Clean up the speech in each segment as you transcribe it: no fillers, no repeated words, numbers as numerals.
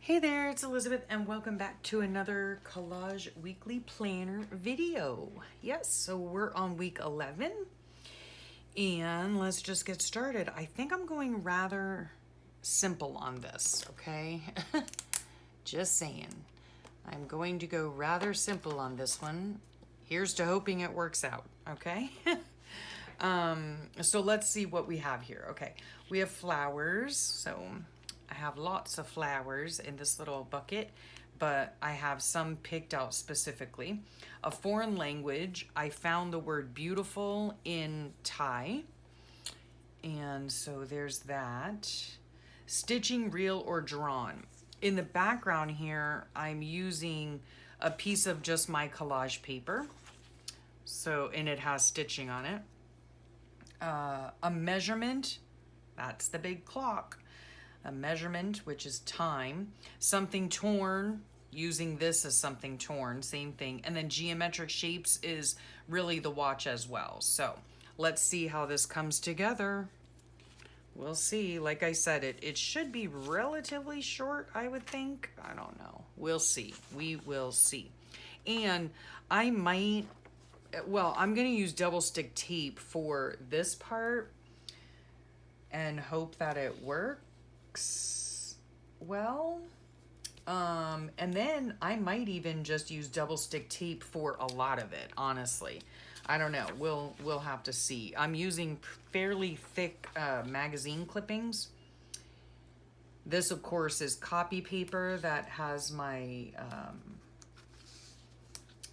Hey there, it's Elizabeth and welcome back to another Collage Weekly Planner video. Yes, so we're on week 11 and let's just get started. I think I'm going rather simple on this, okay? Just saying. I'm going to go rather simple on this one. Here's to hoping it works out, okay? So let's see what we have here. Okay, we have flowers, so I have lots of flowers in this little bucket, but I have some picked out specifically. A foreign language, I found the word beautiful in Thai, and so there's that. Stitching real or drawn. In the background here, I'm using a piece of just my collage paper, so, and it has stitching on it. A measurement, that's the big clock. A measurement, which is time. Something torn, using this as something torn, same thing. And then geometric shapes is really the watch as well. So let's see how this comes together. We'll see. Like I said, it should be relatively short, I would think. I don't know. We'll see. We will see. And I might, well, I'm going to use double stick tape for this part and hope that it works well. And then I might even just use double stick tape for a lot of it, honestly. I don't know. We'll have to see. I'm using fairly thick magazine clippings. This, of course, is copy paper that has my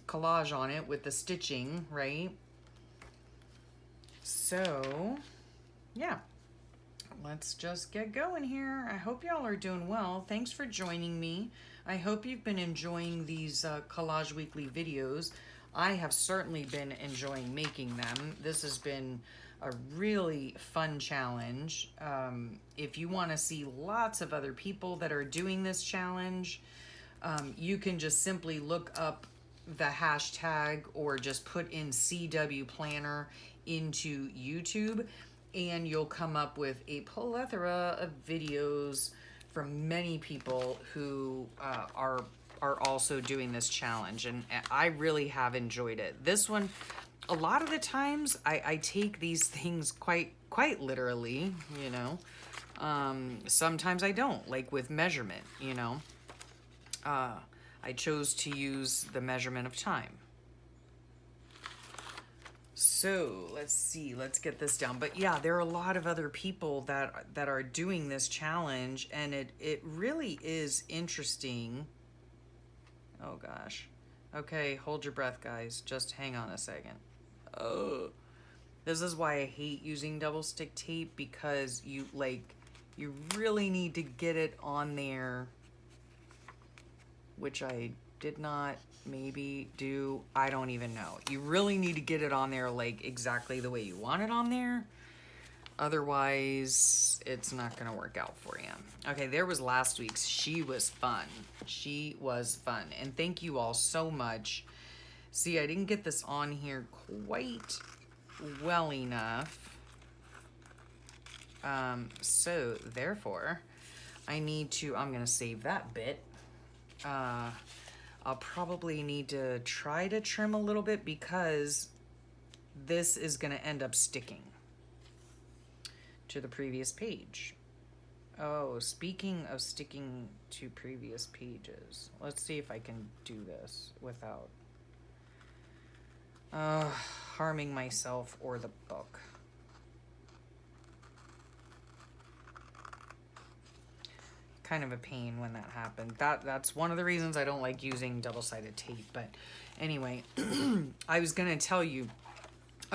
collage on it with the stitching, right? So, yeah. Let's just get going here. I hope y'all are doing well. Thanks for joining me. I hope you've been enjoying these Collage Weekly videos. I have certainly been enjoying making them. This has been a really fun challenge. If you want to see lots of other people that are doing this challenge, you can just simply look up the hashtag or just put in CW Planner into YouTube, and you'll come up with a plethora of videos from many people who are also doing this challenge, and I really have enjoyed it. This one, a lot of the times I take these things quite literally, you know. Sometimes I don't, like with measurement, you know. I chose to use the measurement of time. So let's see, let's get this down. But yeah, there are a lot of other people that are doing this challenge, and it really is interesting. Oh gosh. Okay, hold your breath, guys. Just hang on a second. Oh, this is why I hate using double stick tape, because you really need to get it on there, which I did not maybe do. I don't even know. You really need to get it on there like exactly the way you want it on there. Otherwise, it's not going to work out for you. Okay, there was last week's. She was fun. She was fun. And thank you all so much. See, I didn't get this on here quite well enough. So, therefore, I'm going to save that bit. I'll probably need to try to trim a little bit because this is going to end up sticking to the previous page. Oh, speaking of sticking to previous pages, let's see if I can do this without harming myself or the book. Kind of a pain when that happened. That's one of the reasons I don't like using double-sided tape. But anyway, I was gonna tell you,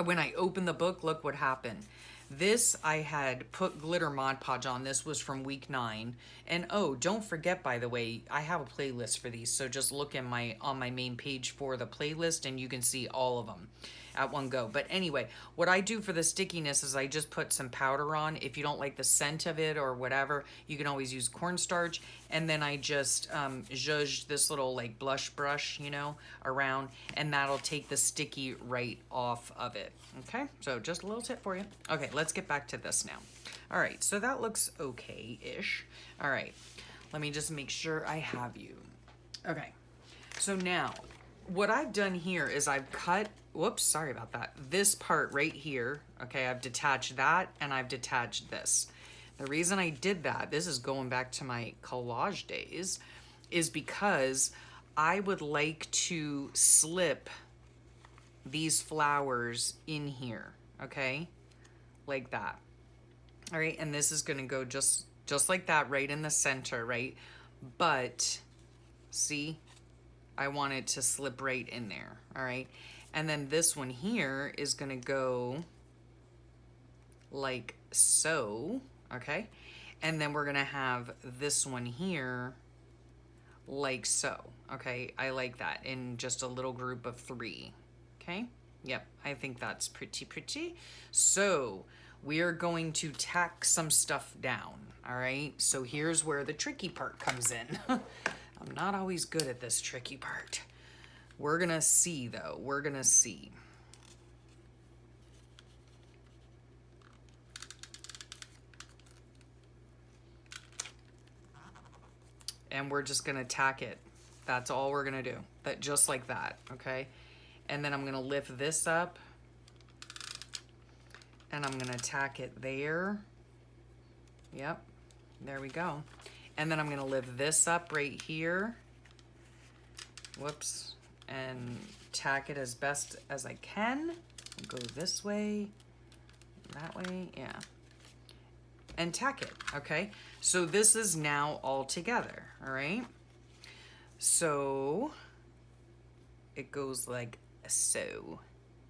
when I opened the book, look what happened. This, I had put glitter Mod Podge on. This was from week 9. And oh, don't forget, by the way, I have a playlist for these. So just look in on my main page for the playlist and you can see all of them at one go. But anyway, what I do for the stickiness is I just put some powder on. If you don't like the scent of it or whatever, you can always use cornstarch. And then I just zhuzh this little like blush brush, you know, around, and that'll take the sticky right off of it. Okay, so just a little tip for you. Okay, let's get back to this now. All right, so that looks okay-ish. All right, Let me just make sure I have you. Okay, so now what I've done here is I've cut, whoops, sorry about that, this part right here. Okay, I've detached that and I've detached this. The reason I did that, this is going back to my collage days, is because I would like to slip these flowers in here, okay? Like that. All right, and this is gonna go just like that right in the center, right? But see, I want it to slip right in there, all right? And then this one here is gonna go like so, okay? And then we're gonna have this one here like so, okay? I like that in just a little group of 3, okay? Yep, I think that's pretty. So we are going to tack some stuff down, all right? So here's where the tricky part comes in. I'm not always good at this tricky part. We're gonna see though, we're gonna see. And we're just gonna tack it. That's all we're gonna do, that just like that, okay? And then I'm gonna lift this up and I'm gonna tack it there. Yep, there we go. And then I'm gonna lift this up right here. Whoops, and tack it as best as I can. Go this way, that way, yeah. And tack it, okay? So this is now all together, all right? So it goes like so,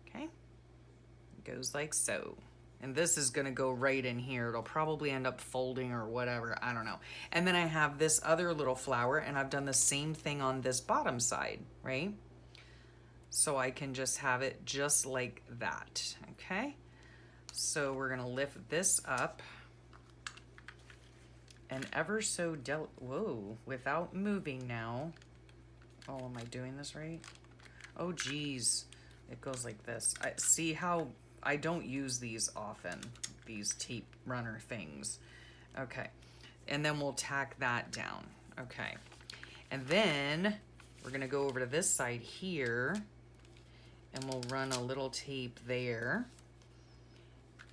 okay? It goes like so. And this is gonna go right in here. It'll probably end up folding or whatever, I don't know. And then I have this other little flower and I've done the same thing on this bottom side, right? So I can just have it just like that, okay? So we're gonna lift this up and ever so whoa, without moving now. Oh, am I doing this right? Oh geez, it goes like this. See how I don't use these often, these tape runner things. Okay, and then we'll tack that down, okay. And then we're gonna go over to this side here and we'll run a little tape there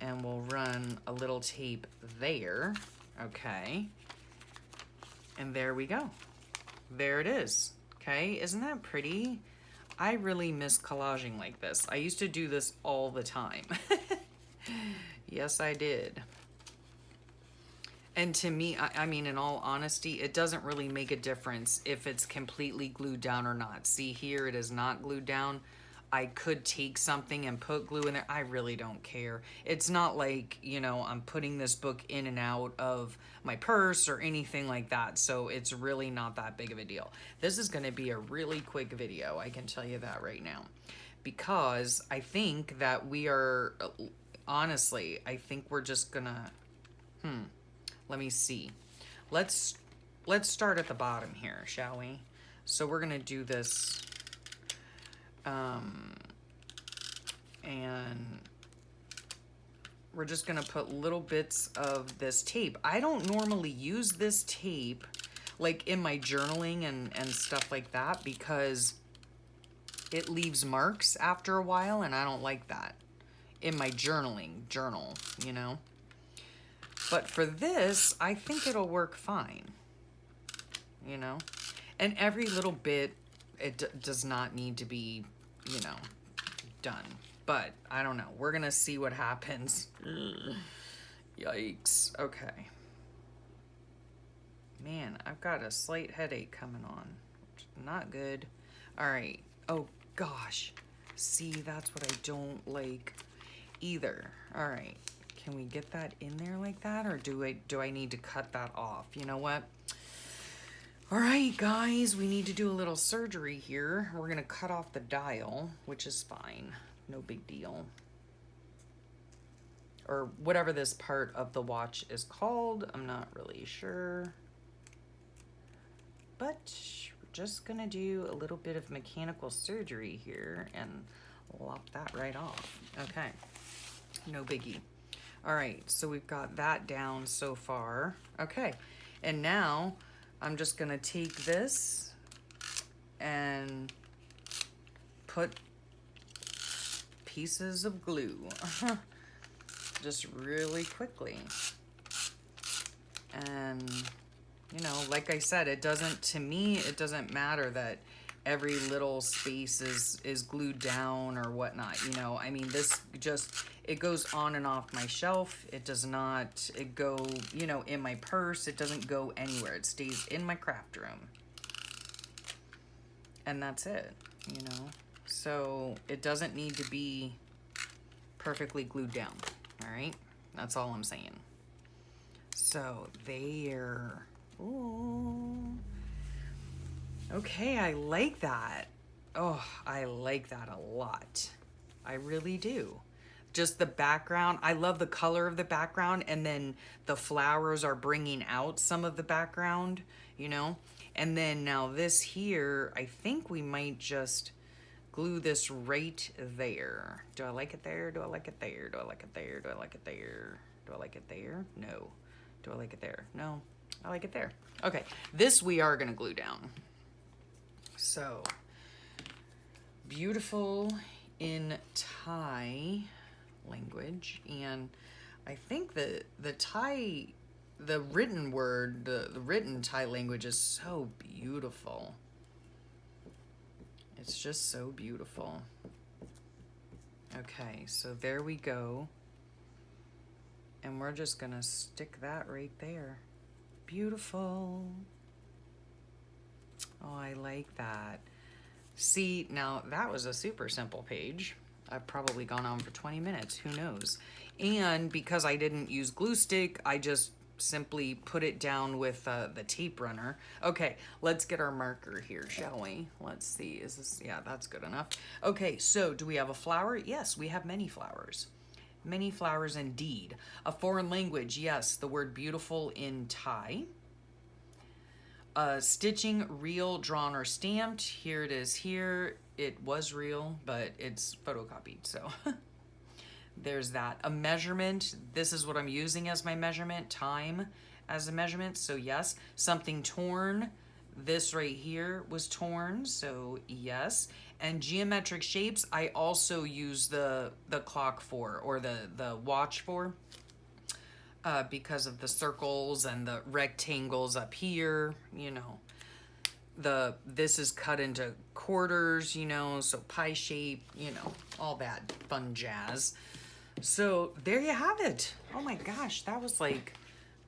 and we'll run a little tape there, okay. And there we go. There it is, okay. Isn't that pretty? I really miss collaging like this. I used to do this all the time. Yes, I did. And to me, I mean, in all honesty, it doesn't really make a difference if it's completely glued down or not. See here, it is not glued down. I could take something and put glue in there. I really don't care. It's not like, you know, I'm putting this book in and out of my purse or anything like that. So it's really not that big of a deal. This is going to be a really quick video. I can tell you that right now. Because I think that we are, honestly, I think we're just going to, let me see. Let's start at the bottom here, shall we? So we're going to do this. And we're just gonna put little bits of this tape. I don't normally use this tape like in my journaling and stuff like that because it leaves marks after a while and I don't like that in my journal, you know. But for this, I think it'll work fine, you know. And every little bit, it does not need to be, you know, done. But I don't know. We're gonna see what happens. Yikes. Okay. Man, I've got a slight headache coming on. Not good. All right. Oh gosh. See, that's what I don't like either. All right. Can we get that in there like that, or do I need to cut that off? You know what? All right, guys, we need to do a little surgery here. We're gonna cut off the dial, which is fine. No big deal. Or whatever this part of the watch is called. I'm not really sure. But we're just gonna do a little bit of mechanical surgery here and lop that right off. Okay, no biggie. All right, so we've got that down so far. Okay, and now I'm just gonna take this and put pieces of glue just really quickly. And you know, like I said, it doesn't, to me, it doesn't matter that every little space is glued down or whatnot. You know, I mean, this just, it goes on and off my shelf. It does not, it go, you know, in my purse. It doesn't go anywhere. It stays in my craft room. And that's it, you know. So it doesn't need to be perfectly glued down, all right? That's all I'm saying. So there. Ooh. Okay, I like that. Oh, I like that a lot. I really do. Just the background. I love the color of the background, and then the flowers are bringing out some of the background, you know? And then now this here, I think we might just glue this right there. Do I like it there? Do I like it there? Do I like it there? Do I like it there? Do I like it there? No. Do I like it there? No. I like it there. Okay, this we are gonna glue down. So, beautiful in Thai language, and I think the Thai, the written word, the written Thai language is so beautiful. It's just so beautiful. Okay, so there we go. And we're just gonna stick that right there. Beautiful. Oh, I like that. See, now that was a super simple page. I've probably gone on for 20 minutes, who knows? And because I didn't use glue stick, I just simply put it down with the tape runner. Okay, let's get our marker here, shall we? Let's see, is this, yeah, that's good enough. Okay, so do we have a flower? Yes, we have many flowers. Many flowers indeed. A foreign language, yes, the word beautiful in Thai. Stitching, real, drawn, or stamped. Here it is here. It was real, but it's photocopied, so there's that. A measurement, this is what I'm using as my measurement, time as a measurement, so yes. Something torn, this right here was torn, so yes. And geometric shapes, I also use the clock for, or the watch for, because of the circles and the rectangles up here, you know. This is cut into quarters, you know, so pie shape, you know, all that fun jazz. So there you have it. Oh my gosh, that was like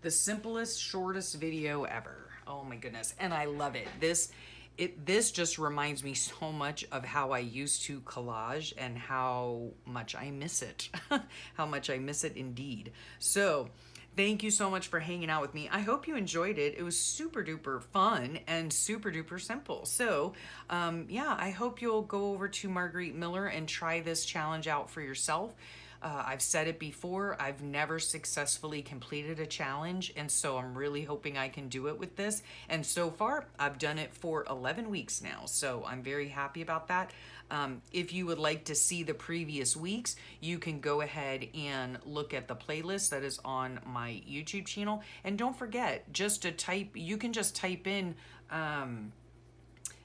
the simplest, shortest video ever. Oh my goodness, and I love it. This just reminds me so much of how I used to collage and how much I miss it. How much I miss it indeed. So thank you so much for hanging out with me. I hope you enjoyed it. It was super duper fun and super duper simple. So yeah, I hope you'll go over to Margarete Miller and try this challenge out for yourself. I've said it before, I've never successfully completed a challenge, and so I'm really hoping I can do it with this. And so far, I've done it for 11 weeks now, so I'm very happy about that. If you would like to see the previous weeks, you can go ahead and look at the playlist that is on my YouTube channel. And don't forget, just to type, you can just type in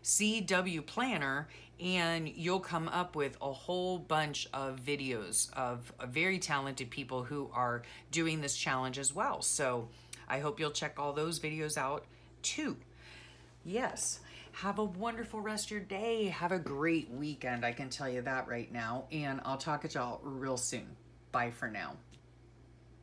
CW Planner, and you'll come up with a whole bunch of videos of very talented people who are doing this challenge as well. So I hope you'll check all those videos out too. Yes, have a wonderful rest of your day. Have a great weekend, I can tell you that right now. And I'll talk to y'all real soon. Bye for now.